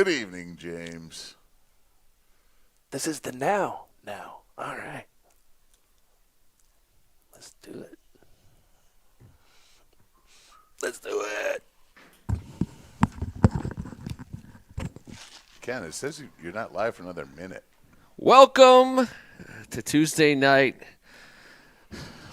Good evening, James. This is the now. All right. Let's do it. Ken, it says you're not live for another minute. Welcome to Tuesday night.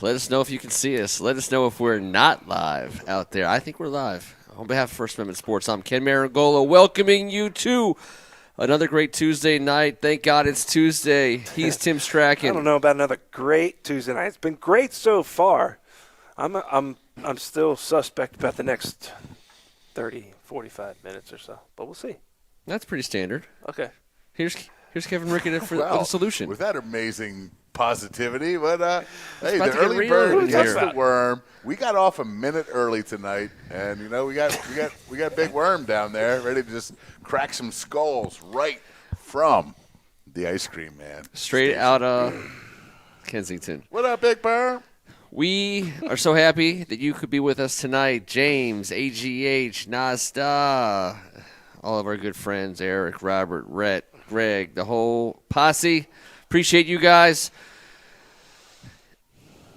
Let us know if you can see us. Let us know if we're not live out there. I think we're live. On behalf of First Amendment Sports, I'm Ken Marangola, welcoming you to another great Tuesday night. Thank God it's Tuesday. He's Tim Strachan. I don't know about another great Tuesday night. It's been great so far. I'm still suspect about the next 30, 45 minutes or so, but we'll see. That's pretty standard. Okay. Here's Kevin Rickett with a solution. With that amazing positivity, but hey, about the to get early real bird in gets here. the worm. We got off a minute early tonight, and we got Big Worm down there ready to just crack some skulls right from the ice cream man. Straight out of Kensington. What up, Big Worm? We are so happy that you could be with us tonight. James, AGH, Nasta, all of our good friends, Eric, Robert, Rhett, Greg, the whole posse. Appreciate you guys.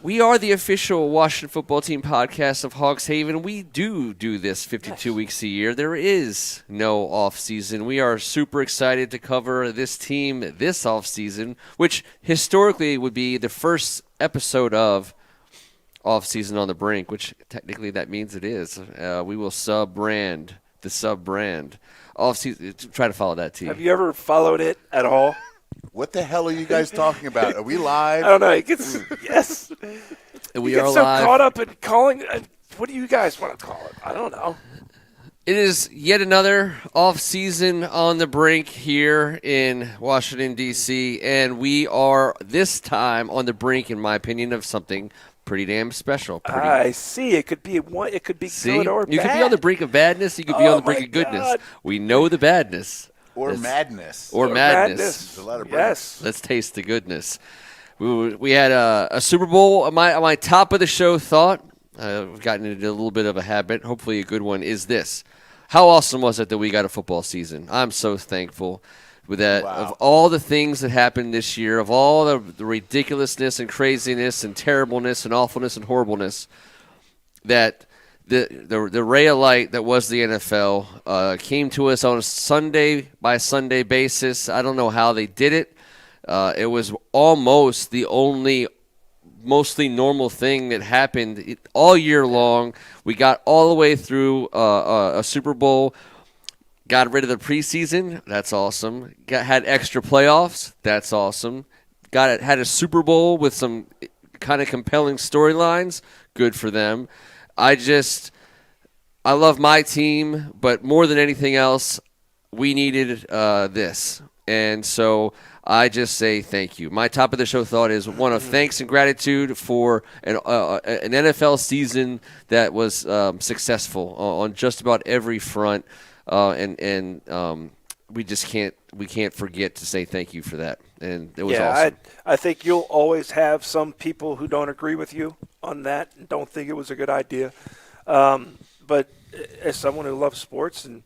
We are the official Washington football team podcast of Hawks Haven. We do this 52 weeks a year. There is no off season. We are super excited to cover this team this off season, which historically would be the first episode of off season on the brink, which technically that means it is. We will sub-brand the sub-brand. Off season. Try to follow that, T. Have you ever followed it at all? What the hell are you guys talking about? Are we live? I don't know. He gets yes. We He gets are so live. caught up in calling. What do you guys want to call it? I don't know. It is yet another off-season on the brink here in Washington, D.C., and we are this time on the brink, in my opinion, of something pretty damn special. I see. It could be one. It could be See? good or bad. You could be on the brink of badness. You could be Oh, on the brink my of goodness. God. We know the badness. Or Let's- madness. Or madness. There's a lot of Yes. Let's taste the goodness. We had a Super Bowl. My top of the show thought, I've gotten into a little bit of a habit, hopefully a good one, is this. How awesome was it that we got a football season? I'm so thankful with that. Wow. Of all the things that happened this year, of all the ridiculousness and craziness and terribleness and awfulness and horribleness, that the ray of light that was the NFL came to us on a Sunday by Sunday basis. I don't know how they did it. It was almost the only mostly normal thing that happened all year long. We got all the way through a Super Bowl, got rid of the preseason. That's awesome. Had extra playoffs. That's awesome. Had a Super Bowl with some kind of compelling storylines. Good for them. I love my team, but more than anything else, we needed this. And so I just say thank you. My top of the show thought is one of thanks and gratitude for an NFL season that was successful on just about every front, and we can't forget to say thank you for that. And it was awesome. I think you'll always have some people who don't agree with you on that and don't think it was a good idea. But as someone who loves sports and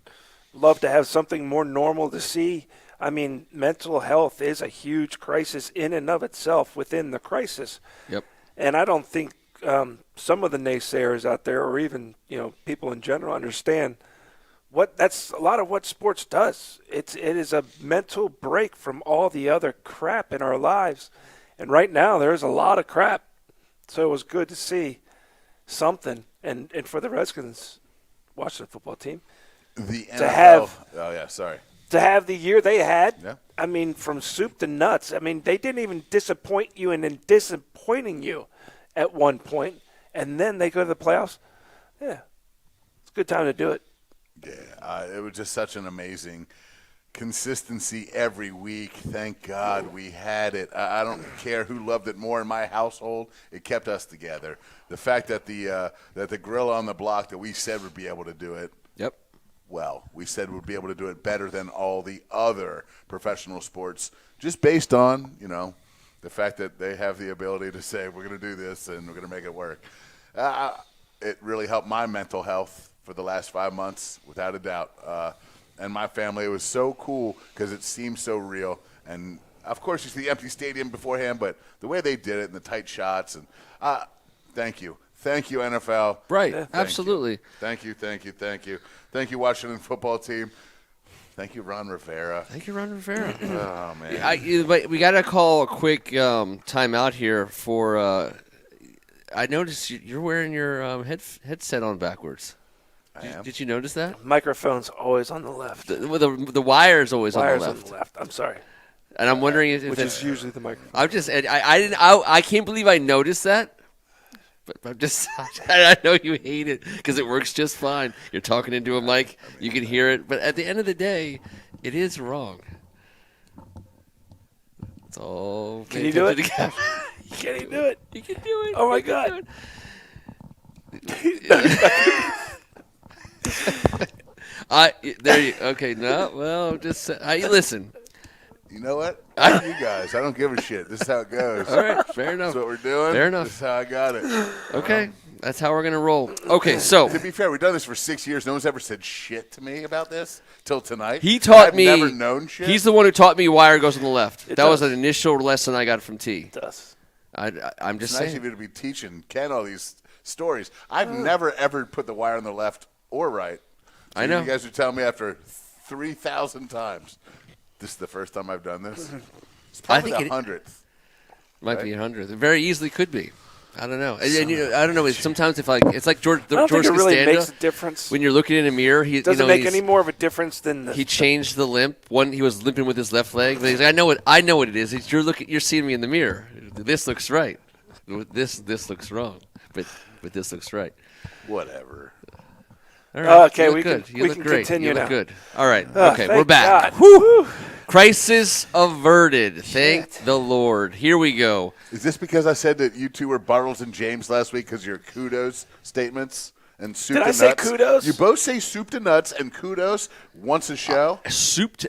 love to have something more normal to see, I mean, mental health is a huge crisis in and of itself within the crisis. Yep. And I don't think some of the naysayers out there, or even people in general, understand that's a lot of what sports does. It is a mental break from all the other crap in our lives. And right now, there's a lot of crap. So it was good to see something, and for the Redskins, Washington football team, The NFL. To have- Oh yeah, sorry. to have the year they had. Yeah. I mean, from soup to nuts. I mean, they didn't even disappoint you and then disappointing you at one point, and then they go to the playoffs. Yeah, it's a good time to do it. Yeah, it was just such an amazing consistency every week. Thank God we had it. I don't care who loved it more in my household. It kept us together. The fact that the gorilla on the block that we said would be able to do it. Yep. Well, we said we'd be able to do it better than all the other professional sports, just based on the fact that they have the ability to say we're going to do this and we're going to make it work. It really helped my mental health for the last 5 months, without a doubt. and my family. It was so cool because it seemed so real. And of course, you see the empty stadium beforehand, but the way they did it and the tight shots, and thank you, NFL. Right, Yeah. absolutely. Thank you, Washington football team. Thank you, Ron Rivera. Thank you, Ron Rivera. Oh man, But we got to call a quick timeout here for. I noticed you're wearing your headset on backwards. I am. Did you notice that? Microphone's always on the left. The wire's always Wires on the left. I'm sorry. And I'm wondering if Which it's, is usually the microphone. I'm just I can't believe I noticed that. But I'm just I know you hate it because it works just fine. You're talking into a mic, you can hear it, but at the end of the day, it is wrong. It's all. Can you do it? You Can he do it? can do it. Oh my You can God. There you okay. No, well, I'm just listen. you know what? You guys, I don't give a shit. This is how it goes. All right, fair enough. That's what we're doing. Fair enough. This is how I got it. Okay, that's how we're gonna roll. Okay, so To be fair, we've done this for 6 years. No one's ever said shit to me about this till tonight. he taught I've me. never known shit. He's the one who taught me wire goes on the left. It That was does. an initial lesson I got from T. It does. I'm just It's nice saying. of you to be teaching Ken all these stories. I've never ever put the wire on the left or right. So I know. You guys are telling me after 3,000 times. This is the first time I've done this. It's probably think the it- 100th. Might Right? be 100. It very easily could be. I don't know. And you know, I don't know. Sometimes if it's like George I don't George think it really Costanza, makes a difference. when you're looking in a mirror, he Doesn't make any more of a difference than the. He changed the limp. He was limping with his left leg. But he's like, I know what it is. You're seeing me in the mirror. This looks right. This looks wrong. But this looks right. Whatever. All right. Okay, you look we good. can- You we look can great. continue You look now. good. All right. Oh, Okay, thank we're back. God. Woo. Crisis averted. Thank the Lord. Here we go. Is this because I said that you two were Bartles and James last week because your kudos statements and soup Did to I say nuts? kudos? You both say soup to nuts and kudos once a show.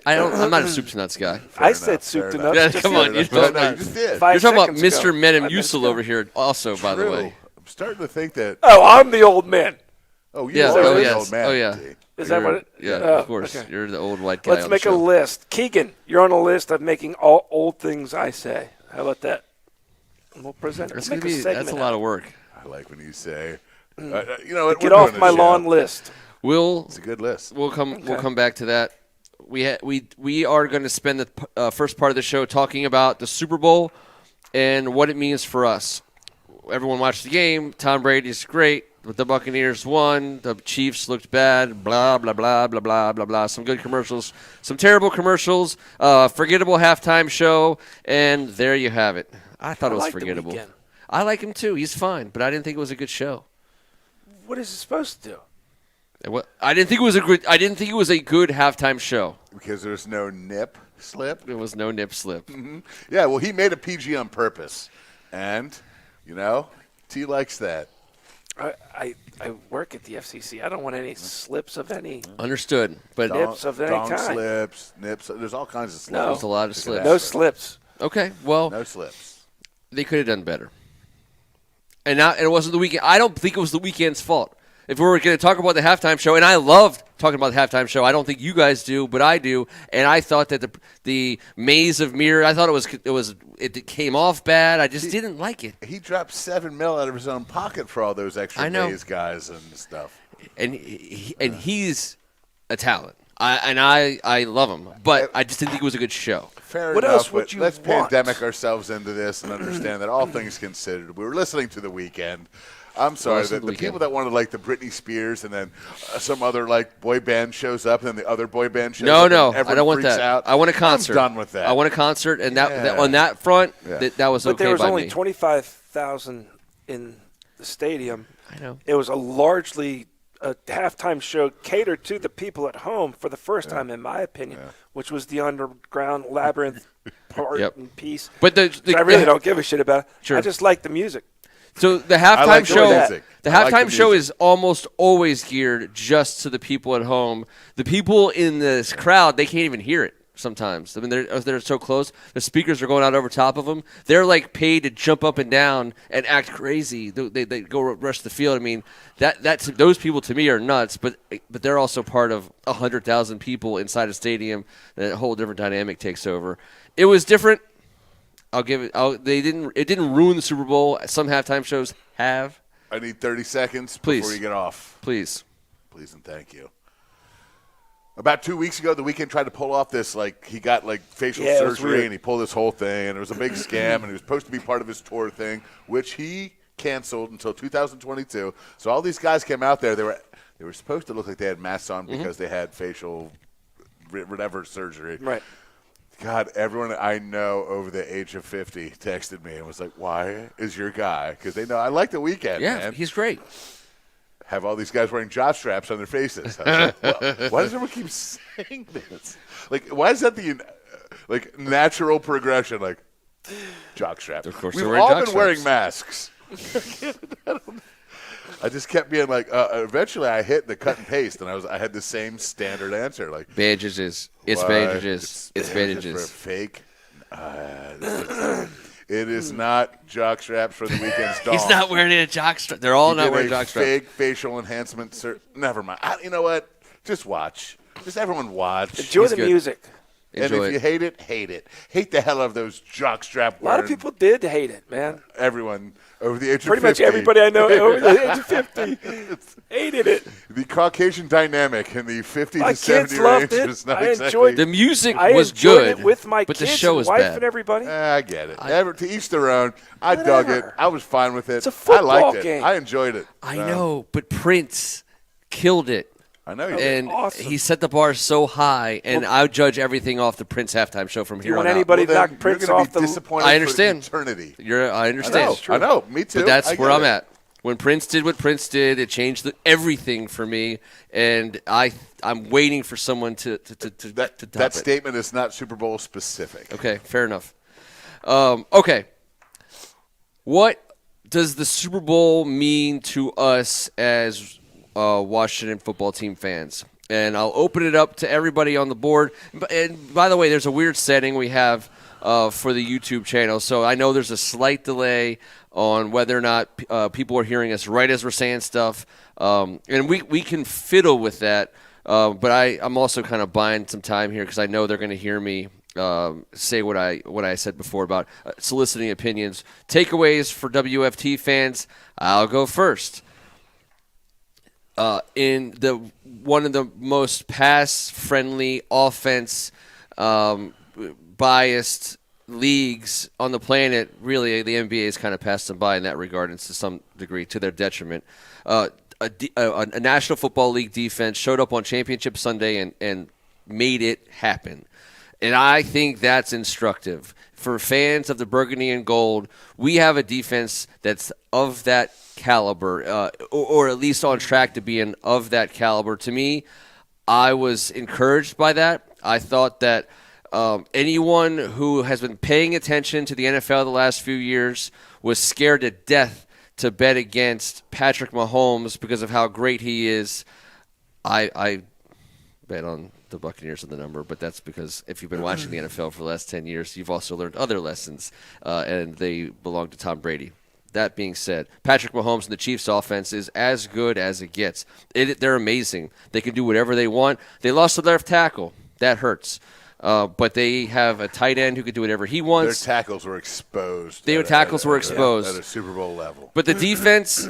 I'm not a soup to nuts guy. I enough, said soup fair to enough. nuts. Yeah, just come the on, other you day. don't No, know. you just did. 5 You're talking about seconds Mr. ago. 5 minutes Metamucil ago. over here also, by the True. way. I'm starting to think that. Oh, I'm the old man. Oh, you Yeah, are oh, the yes. old man. Oh, yeah. T. Is that what it? Yeah, Oh, of course. okay. You're the old white guy. Let's on make the a show. list. Keegan, you're on a list of making all old things I say. How about that? And we'll present it. That's Make gonna be. a segment That's a lot of work. I like when you say, you know what? Get we're off doing my this show. lawn list. It's a good list. We'll come back to that. We are going to spend the first part of the show talking about the Super Bowl and what it means for us. Everyone watched the game. Tom Brady's great. But the Buccaneers won. The Chiefs looked bad. Blah, blah, blah, blah, blah, blah, blah. Some good commercials. Some terrible commercials. Forgettable halftime show. And there you have it. I thought it was like The forgettable. Weeknd. I like him too. He's fine. But I didn't think it was a good show. What is it supposed to do? I didn't think it was a good halftime show. Because there's no nip slip. There was no nip slip. Yeah, well, he made a PG on purpose. And, T likes that. I work at the FCC. I don't want any slips of any. Understood. But Nips of any Dong kind. slips, nips. There's all kinds of slips. No. there's a lot of Look at slips. that. No slips. Okay, well, No slips. they could have done better. And it wasn't the weekend. I don't think it was the weekend's fault. If we were going to talk about the halftime show, and I loved talking about the halftime show. I don't think you guys do, but I do. And I thought that the maze of mirror. I thought it came off bad. I just didn't like it. He dropped $7 million out of his own pocket for all those extra I know. days guys and stuff. And he's a talent. I love him, but I just didn't think it was a good show. Fair What enough, else would but you let's want? pandemic ourselves into this and understand that all things considered, we were listening to The Weeknd. I'm sorry, Listen to the The people Weeknd. that wanted like the Britney Spears and then some other like boy band shows up and then the other boy band shows No, up no, and everyone I don't want freaks that. out. I want a concert. I'm done with that. I want a concert, and that Yeah. on that front, Yeah. that was But okay there was by only me. 25,000 in the stadium. I know. It was largely a halftime show catered to the people at home for the first time, in my opinion, which was the underground labyrinth part Yep. and piece. But Which I really don't give a shit about. Sure. I just like the music. So the halftime like the show, music. the I like halftime the show music. is almost always geared just to the people at home. The people in this crowd, they can't even hear it. sometimes. I mean, they're so close. The speakers are going out over top of them. They're like paid to jump up and down and act crazy. They go rush the field. I mean, those people to me are nuts. But they're also part of 100,000 people inside a stadium. A whole different dynamic takes over. It was different. I'll give it. It didn't ruin the Super Bowl. Some halftime shows have. I need 30 seconds Please. before you get off. Please and thank you. About 2 weeks ago, The Weeknd tried to pull off this, like, he got, like, facial surgery, and he pulled this whole thing, and it was a big scam, and he was supposed to be part of his tour thing, which he canceled until 2022. So all these guys came out there. They were supposed to look like they had masks on because they had facial whatever surgery. Right. God, everyone I know over the age of 50 texted me and was like, why is your guy? Because they know I like The Weeknd, yeah, man. he's great. Have all these guys wearing jock straps on their faces. I was like, well, why does everyone keep saying this? Like, why is that the natural progression? Like, jock strap. Of course We've they're wearing all jock been wearing straps. masks. I just kept being like, eventually I hit the cut and paste, and I had the same standard answer. Like, Bandages. It's why? bandages. It's For bandages. fake. It is not jock straps for The Weeknd's dog. He's not wearing a jock strap. They're all He not did wearing a jock straps. fake facial enhancement. Never mind. You know what? Just watch. Just everyone watch. Enjoy He's the good. music. And Enjoy if you it. hate it, hate it. Hate the hell out of those jock strap A lot of people did hate it, man. Everyone over the age Pretty of much 50. everybody I know over the age of 50 hated it. The Caucasian dynamic in the 50 My to 70 kids loved range it. was not I exactly. enjoyed The music I was enjoyed good, it with my but kids the show and was wife bad. and everybody. I get it. To each their own. I dug it. Whatever. I was fine with it. It's a I liked football it. game. I enjoyed it. I know, but Prince killed it. I know you did. And awesome. he set the bar so high, and I judge everything off the Prince halftime show from You here want on out. anybody Well, to then knock Prince you're gonna off be the disappointed I understand. for eternity. I understand. I know. Me too. But that's I where get I'm it. at. When Prince did what Prince did, it changed everything for me, and I'm waiting for someone to top That it. statement is not Super Bowl specific. Okay, fair enough. Okay, what does the Super Bowl mean to us as Washington football team fans? And I'll open it up to everybody on the board. And by the way, there's a weird setting we have for the YouTube channel, so I know there's a slight delay on whether or not people are hearing us right as we're saying stuff. And we can fiddle with that, but I'm also kind of buying some time here because I know they're going to hear me say what I said before about soliciting opinions. Takeaways for WFT fans, I'll go first. In one of the most pass-friendly, offense biased leagues on the planet, really, the NBA has kind of passed them by in that regard, and to some degree, to their detriment. A National Football League defense showed up on Championship Sunday and made it happen. And I think that's instructive. For fans of the Burgundy and Gold, we have a defense that's of that caliber, or at least on track to being of that caliber. To me, I was encouraged by that. I thought that anyone who has been paying attention to the NFL the last few years was scared to death to bet against Patrick Mahomes because of how great he is. I bet on the Buccaneers in the number, but that's because if you've been watching the NFL for the last 10 years, you've also learned other lessons, and they belong to Tom Brady. That being said, Patrick Mahomes and the Chiefs' offense is as good as it gets. They're amazing. They can do whatever they want. They lost their left tackle. That hurts. But they have a tight end who can do whatever he wants. Their tackles were exposed. Their tackles were exposed. At a Super Bowl level. But the defense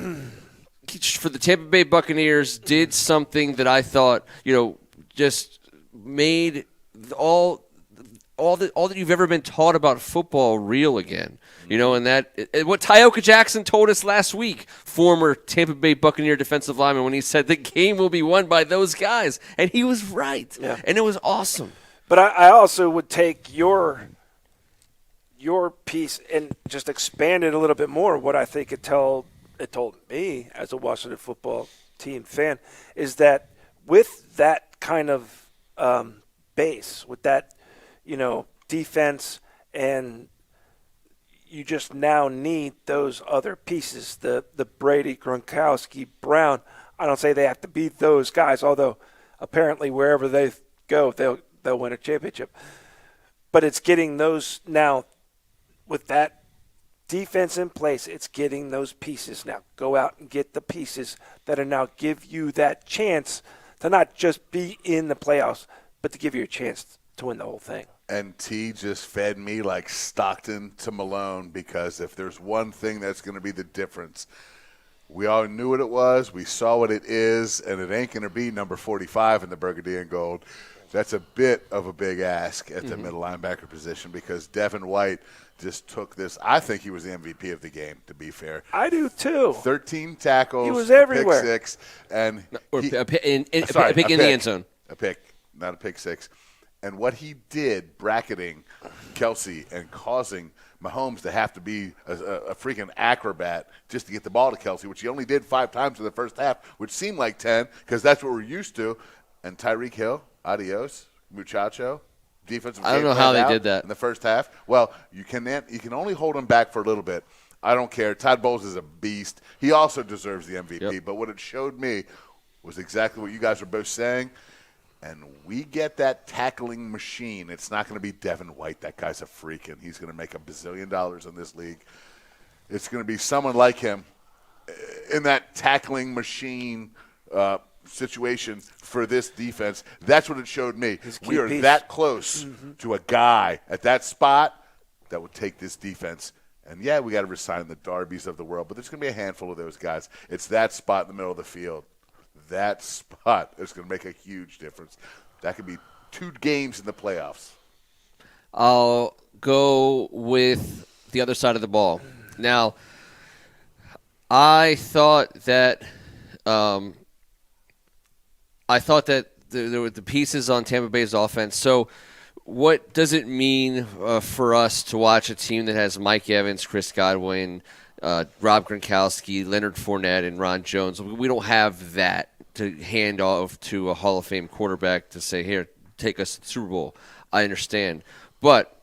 for the Tampa Bay Buccaneers did something that I thought, just made all that you've ever been taught about football real again. And what Tyoka Jackson told us last week, former Tampa Bay Buccaneer defensive lineman, when he said the game will be won by those guys. And he was right. Yeah. And it was awesome. But I also would take your piece and just expand it a little bit more. What I think it told me as a Washington football team fan is that with that kind of base, with that, defense, and you just now need those other pieces, the Brady, Gronkowski, Brown. I don't say they have to be those guys, although apparently wherever they go, they'll win a championship. But it's getting those now with that defense in place. It's getting those pieces now. Go out and get the pieces that are now give you that chance to not just be in the playoffs, but to give you a chance to win the whole thing. And T just fed me like Stockton to Malone, because if there's one thing that's going to be the difference, we all knew what it was, we saw what it is, and it ain't going to be number 45 in the burgundy and gold. That's a bit of a big ask at the middle linebacker position, because Devin White just took this. I think he was the MVP of the game, to be fair. I do too. 13 tackles. He was everywhere. Pick six. And Or he- a pick in sorry, the end zone. A pick, not a pick six. And what he did bracketing Kelsey and causing Mahomes to have to be a freaking acrobat just to get the ball to Kelsey, which he only did 5 times in the first half, which seemed like 10 because that's what we're used to. And Tyreek Hill, adios, muchacho. Defensive I don't game know how planned they out did that. in the first half. Well, you can only hold him back for a little bit. I don't care. Todd Bowles is a beast. He also deserves the MVP. Yep. But what it showed me was exactly what you guys were both saying. And we get that tackling machine. It's not going to be Devin White. That guy's a freak, and he's going to make $1 bazillion in this league. It's going to be someone like him in that tackling machine situation for this defense. That's what it showed me. We are piece. that close to a guy at that spot that would take this defense. And, yeah, we got to resign the Darbys of the world, but there's going to be a handful of those guys. It's that spot in the middle of the field. That spot is going to make a huge difference. That could be 2 games in the playoffs. I'll go with the other side of the ball. Now, I thought that there were the pieces on Tampa Bay's offense. So what does it mean for us to watch a team that has Mike Evans, Chris Godwin, Rob Gronkowski, Leonard Fournette, and Ron Jones? We don't have that to hand off to a Hall of Fame quarterback to say, here, take us to the Super Bowl. I understand. But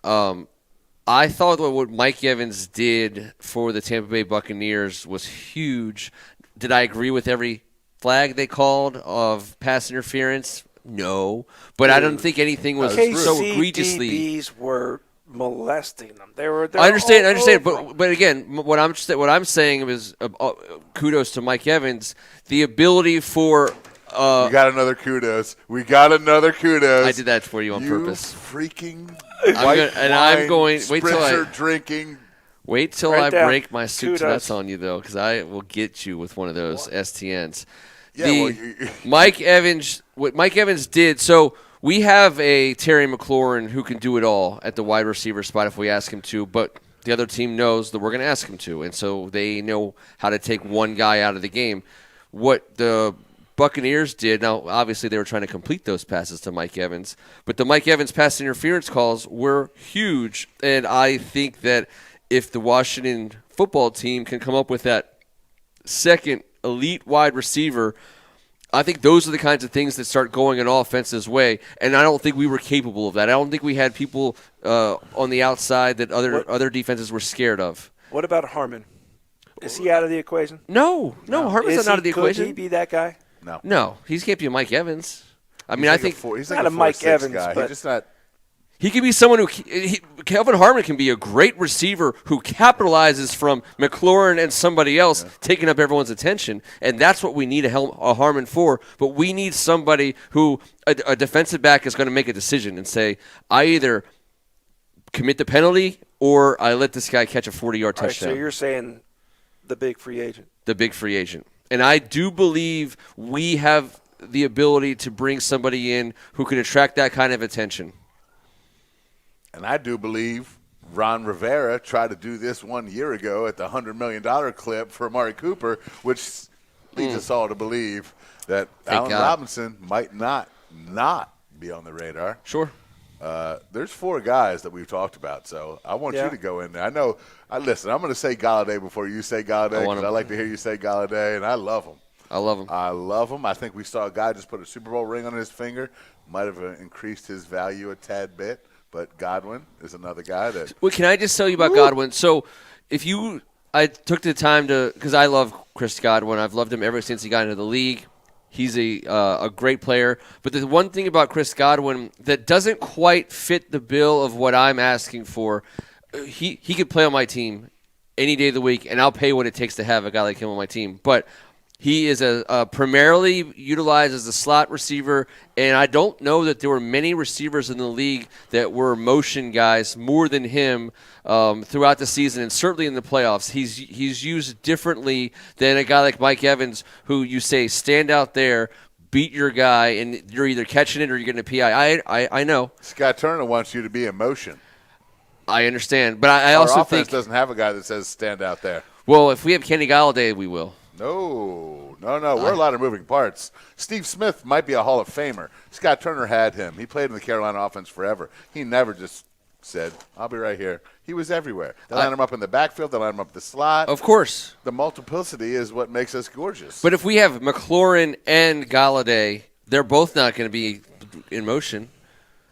I thought that what Mike Evans did for the Tampa Bay Buccaneers was huge. Did I agree with every flag they called of pass interference? No. But I don't think anything was so egregiously. KCDBs were molesting them. They were. I understand, all over but again, what I'm saying is kudos to Mike Evans, the ability for. We got another kudos. I did that for you on purpose. Freaking I'm going. Spritzer drinking. Wait till Right I down. break my soup to Kudos. nuts on you, though, because I will get you with one of those STNs. Yeah, What Mike Evans did, so we have a Terry McLaurin who can do it all at the wide receiver spot if we ask him to, but the other team knows that we're going to ask him to, and so they know how to take one guy out of the game. What the Buccaneers did, now obviously they were trying to complete those passes to Mike Evans, but the Mike Evans pass interference calls were huge, and I think that if the Washington football team can come up with that second elite wide receiver, I think those are the kinds of things that start going an offense's way, and I don't think we were capable of that. I don't think we had people on the outside that other defenses were scared of. What about Harmon? Is he out of the equation? No, Harmon's not out of the equation. Could he be that guy? No. He can't be a Mike Evans. I mean, I think he's not like a Mike 4'6" Evans, guy. but- He's just not. he could be someone who Kelvin Harmon can be a great receiver who capitalizes from McLaurin and somebody else taking up everyone's attention, and that's what we need a Harmon for. But we need somebody who a defensive back is going to make a decision and say, I either commit the penalty or I let this guy catch a 40-yard All right, touchdown. so you're saying the big free agent. The big free agent. And I do believe we have the ability to bring somebody in who can attract that kind of attention. And I do believe Ron Rivera tried to do this 1 year ago at the $100 million clip for Amari Cooper, which leads us all to believe that Allen God. Robinson might not be on the radar. Sure. There's 4 guys that we've talked about, so I want Yeah. you to go in there. I know. Listen, I'm going to say Galladay before you say Galladay I want because him. I like to hear you say Galladay, and I love him. I love him. I think we saw a guy just put a Super Bowl ring on his finger. Might have increased his value a tad bit, but Godwin is another guy that Well, can I just tell you about Godwin? So I took the time to, because I love Chris Godwin. I've loved him ever since he got into the league. He's a great player. But the one thing about Chris Godwin that doesn't quite fit the bill of what I'm asking for, he could play on my team any day of the week, and I'll pay what it takes to have a guy like him on my team. But he is a primarily utilized as a slot receiver, and I don't know that there were many receivers in the league that were motion guys more than him throughout the season, and certainly in the playoffs. He's used differently than a guy like Mike Evans, who you say stand out there, beat your guy, and you're either catching it or you're getting a PI. I know. Scott Turner wants you to be in motion. I understand, but I Our also offense think doesn't have a guy that says stand out there. well, if we have Kenny Galladay, we will. No. We're a lot of moving parts. Steve Smith might be a Hall of Famer. Scott Turner had him. He played in the Carolina offense forever. He never just said, I'll be right here. He was everywhere. They line him up in the backfield. They line him up the slot. Of course. The multiplicity is what makes us gorgeous. But if we have McLaurin and Galladay, they're both not going to be in motion.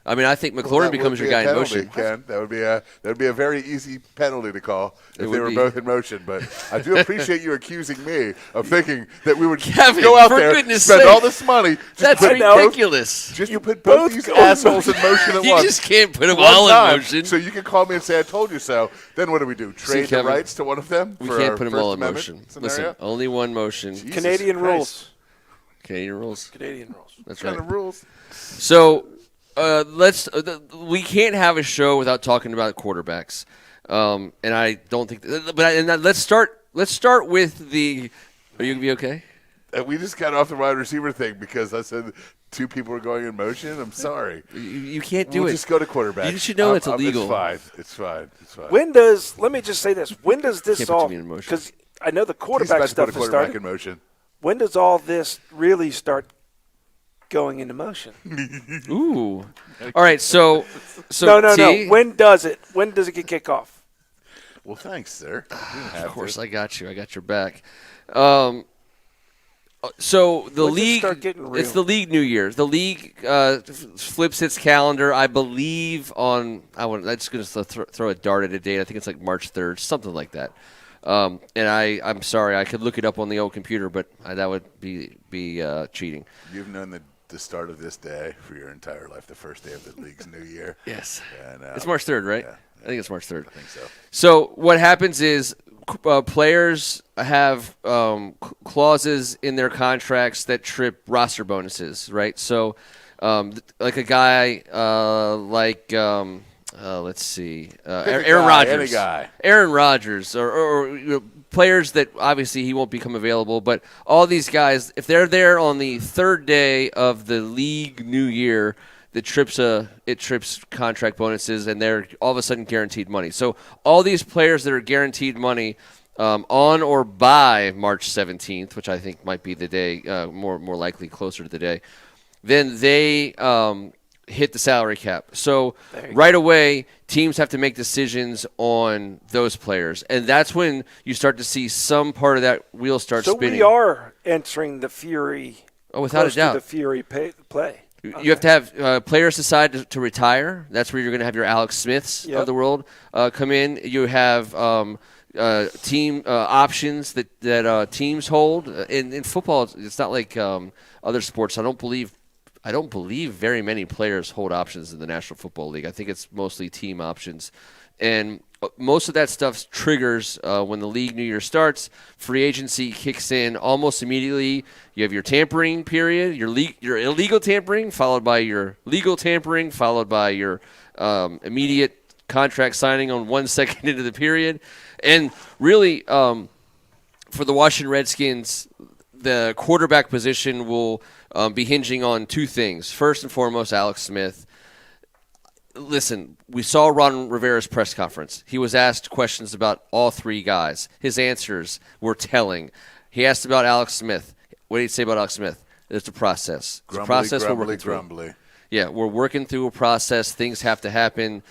I mean, I think McLaurin becomes your guy in motion. Ken. That would be a very easy penalty to call if they were both in motion. But I do appreciate you accusing me of thinking that we would Kevin, go out for there, goodness spend sake. all this money. That's ridiculous. Just you put both these assholes in motion at You once. just can't put them One all time, in motion. So you can call me and say I told you so. Then what do we do? Trade Kevin, the rights to one of them? We for can't our put them First all in Amendment motion. scenario? Listen, only one motion. Jesus Canadian Christ. rules. Canadian rules. Canadian rules. That's What right. kind of rules? So we can't have a show without talking about quarterbacks, and I don't think. Let's start with the. Are you gonna be okay? We just got off the wide receiver thing because I said two people were going in motion. I'm sorry. You can't do We'll it. just go to quarterback. You should know it's illegal. It's fine. When does? Let me just say this. When does this Can't put all? me in motion. Because I know the He's quarterback about to put a stuff has quarterback started. in motion. When does all this really start going into motion? Ooh. All right. So No. T, When does it? When does it get kicked off? Well, thanks, sir. Of course, I got you. I got your back. So the When does it league, start getting real? it's the league New Year's. The league flips its calendar, I believe, on. I'm just going to throw a dart at a date. I think it's like March 3rd, something like that. And I'm sorry, I could look it up on the old computer, but that would be cheating. You've known the start of this day for your entire life, the first day of the league's new year. Yes, And, it's March 3rd, right? yeah. I think it's March 3rd. I think so. So what happens is players have clauses in their contracts that trip roster bonuses, right? So like a guy let's see, Aaron Rodgers. Any guy. Aaron Rodgers or players that obviously he won't become available, but all these guys, if they're there on the third day of the league new year, it trips contract bonuses, and they're all of a sudden guaranteed money. So all these players that are guaranteed money on or by March 17th, which I think might be the day, more likely closer to the day, then they hit the salary cap. So right away, teams have to make decisions on those players, and that's when you start to see some part of that wheel start So spinning. we are entering the Fury. Oh, without a close to doubt. the Fury play. You have to have players decide to retire. That's where you're going to have your Alex Smiths Yep. of the world come in. You have team options that teams hold. In football, it's not like other sports. I don't believe very many players hold options in the National Football League. I think it's mostly team options. And most of that stuff triggers when the league new year starts. Free agency kicks in almost immediately. You have your tampering period, your illegal tampering, followed by your legal tampering, followed by your immediate contract signing on 1 second into the period. And really, for the Washington Redskins, the quarterback position will be hinging on two things. First and foremost, Alex Smith. Listen, we saw Ron Rivera's press conference. He was asked questions about all three guys. His answers were telling. He asked about Alex Smith. What did he say about Alex Smith? It's a process. It's a process we're working through. Grumbly. Yeah, we're working through a process. Things have to happen.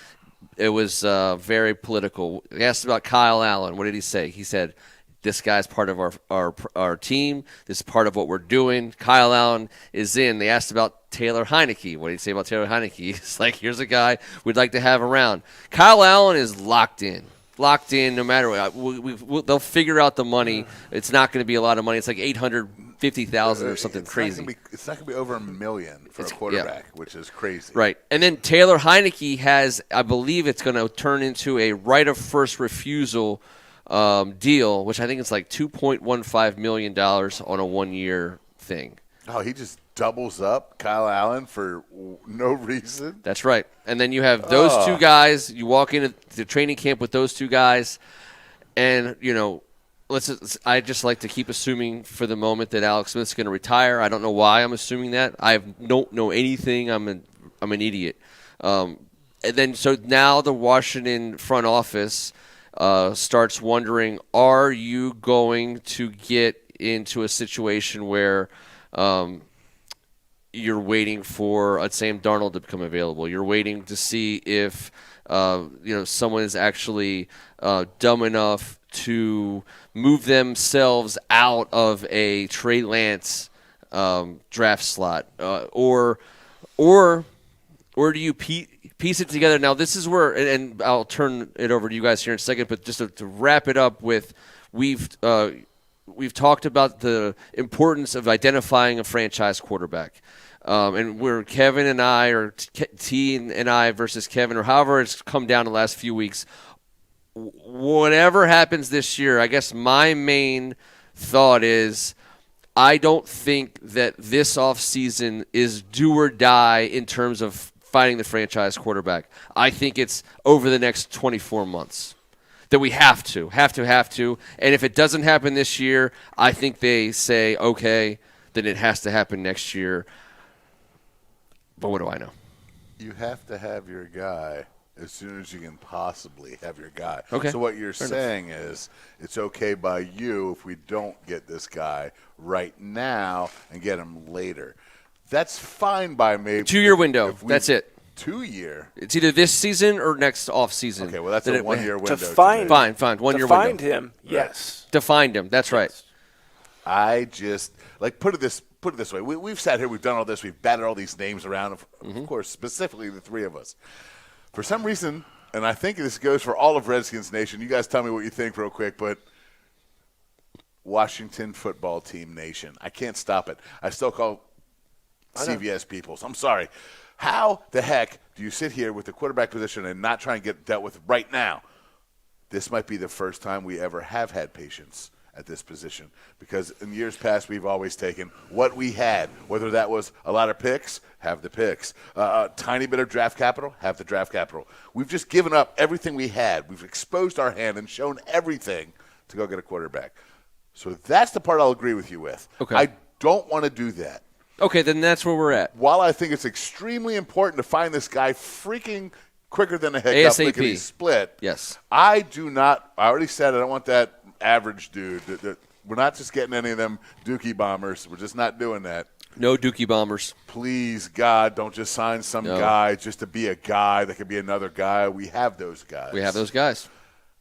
It was very political. He asked about Kyle Allen. What did he say? He said, this guy's part of our team. This is part of what we're doing. Kyle Allen is in. They asked about Taylor Heineke. What did he say about Taylor Heineke? He's like, here's a guy we'd like to have around. Kyle Allen is locked in. Locked in no matter what. They'll figure out the money. It's not going to be a lot of money. It's like $800,000 50,000 or something crazy. It's not going to be over $1 million for a quarterback, which is crazy. Right. And then Taylor Heineke has, I believe it's going to turn into a right of first refusal deal, which I think is like $2.15 million on a 1-year thing. Oh, he just doubles up Kyle Allen for no reason? That's right. And then you have those two guys. You walk into the training camp with those two guys, and, I just like to keep assuming for the moment that Alex Smith's going to retire. I don't know why I'm assuming that. I don't know anything. I'm an idiot. And then so now the Washington front office starts wondering, are you going to get into a situation where you're waiting for a Sam Darnold to become available? You're waiting to see if someone is actually dumb enough to move themselves out of a Trey Lance draft slot, or do you piece it together? Now, this is where, and I'll turn it over to you guys here in a second, but just to wrap it up with, we've talked about the importance of identifying a franchise quarterback. And where Kevin and I, or T and I versus Kevin, or however it's come down the last few weeks, whatever happens this year, I guess my main thought is I don't think that this offseason is do or die in terms of finding the franchise quarterback. I think it's over the next 24 months that we have to. And if it doesn't happen this year, I think they say, okay, then it has to happen next year. But what do I know? You have to have your guy as soon as you can possibly have your guy. Okay. So what you're saying is it's okay by you if we don't get this guy right now and get him later. That's fine by me. 2-year window. That's it. 2 year. It's either this season or next off season. Okay, well that's a 1 year window. Fine. 1 year window. To find him, yes. To find him. That's right. I just put it this way. We've sat here, we've done all this, we've batted all these names around, of course, specifically the three of us. For some reason, and I think this goes for all of Redskins Nation, you guys tell me what you think real quick, but Washington Football Team Nation, I can't stop it. I still call CVS people. So I'm sorry. How the heck do you sit here with the quarterback position and not try and get dealt with right now? This might be the first time we ever have had patience at this position, because in years past we've always taken what we had, whether that was a lot of picks, have the picks, a tiny bit of draft capital, have the draft capital. We've just given up everything we had. We've exposed our hand and shown everything to go get a quarterback. So that's the part I'll agree with you with. Okay. I don't want to do that. Okay, then that's where we're at. While I think it's extremely important to find this guy freaking quicker than a hiccup, lickety split. Yes. I do not. I already said I don't want that average dude. We're not just getting any of them Dookie bombers. We're just not doing that. No Dookie bombers. Please, God, don't just sign some guy just to be a guy that could be another guy. We have those guys.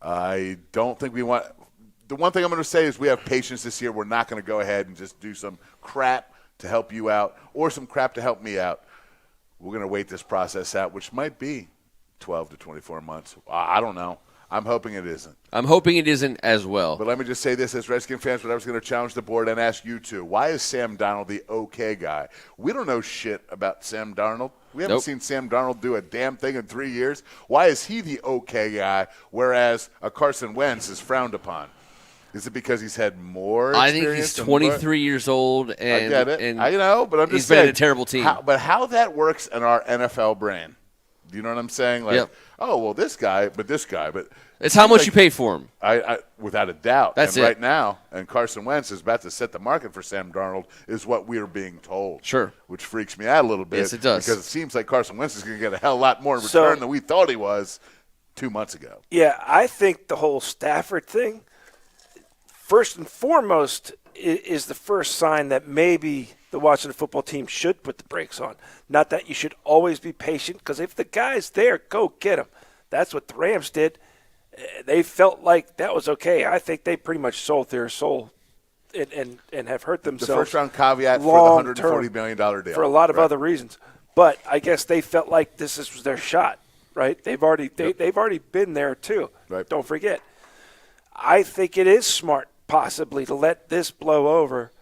I don't think we want – the one thing I'm going to say is we have patience this year. We're not going to go ahead and just do some crap to help you out or some crap to help me out. We're going to wait this process out, which might be 12 to 24 months. I don't know. I'm hoping it isn't. I'm hoping it isn't as well. But let me just say this as Redskin fans, but I was going to challenge the board and ask you two. Why is Sam Darnold the okay guy? We don't know shit about Sam Darnold. We haven't seen Sam Darnold do a damn thing in 3 years. Why is he the okay guy, whereas a Carson Wentz is frowned upon? Is it because he's had more experience? I think he's 23 years old. And, I get it. And I know, but I'm just saying. He's been at a terrible team. How that works in our NFL brain. Do you know what I'm saying? Like, oh, well, this guy. But it's how much you pay for him. I without a doubt. That's and it. Right now, and Carson Wentz is about to set the market for Sam Darnold, is what we're being told. Sure. Which freaks me out a little bit. Yes, it does. Because it seems like Carson Wentz is going to get a hell lot more in return than we thought he was 2 months ago. Yeah, I think the whole Stafford thing, first and foremost, is the first sign that maybe the Washington football team should put the brakes on. Not that you should always be patient, because if the guy's there, go get him. That's what the Rams did. They felt like that was okay. I think they pretty much sold their soul and have hurt themselves. The first-round caveat for the $140 million deal. For a lot of other reasons. But I guess they felt like this was their shot, right? They've already been there too. Right. Don't forget. I think it is smart, possibly, to let this blow over